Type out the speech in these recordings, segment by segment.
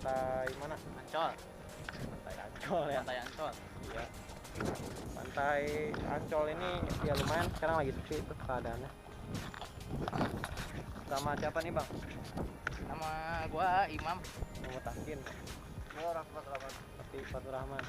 pantai mana? Ancol. Pantai Ancol ya. Pantai Ancol. Iya. Pantai Ancol ini ya lumayan sekarang lagi sepi tuh keadaannya. Sama siapa nih bang? Nama gua Imam. Nomor Takin. Gua Rahmat. Tapi Fatur Rahman.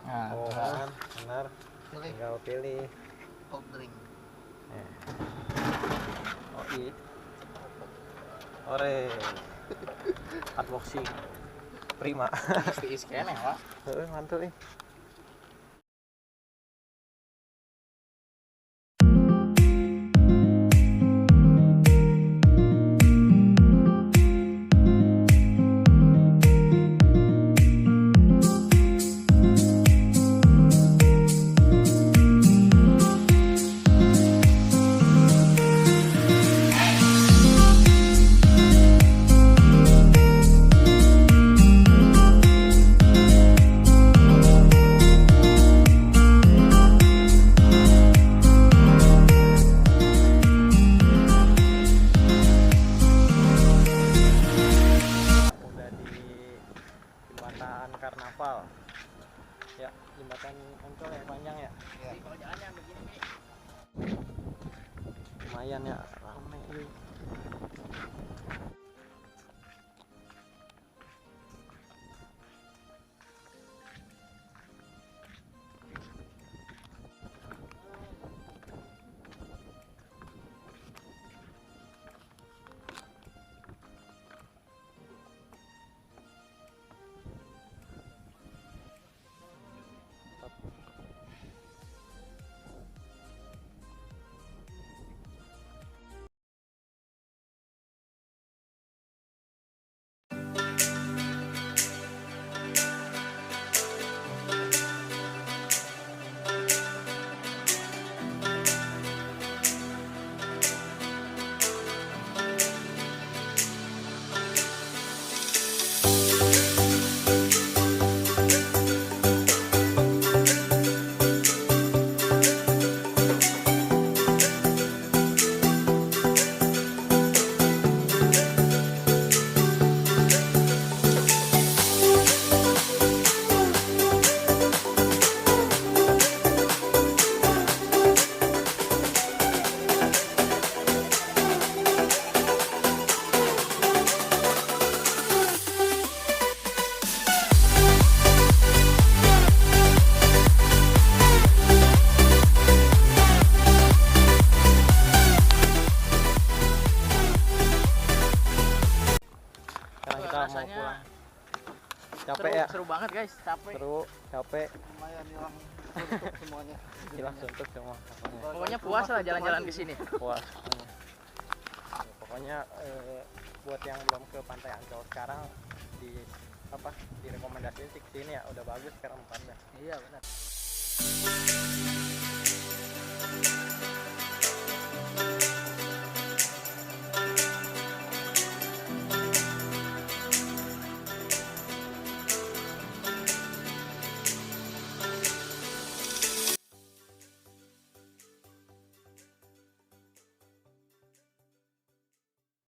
Nah, Oh kan, benar. Tinggal pilih. hot drink. Oh iya. Ore. Unboxing. Prima. Is kene, Pak. Heeh, mantul nih. Karnaval ya, jembatan Ancol yang panjang ya. Kalau jalannya begini nih. Lumayan ya, ramai juga. Rasanya mau pulang. Capek ya? Seru banget guys, capek. Seru, capek. Lumayan hilang suntuk semuanya. Hilang suntuk semua. Pokoknya puas lah jalan-jalan ke sini. Puas. Pokoknya buat yang belum ke Pantai Ancol sekarang direkomendasiin sih ke sini ya, udah bagus sekarang tempatnya. Iya benar.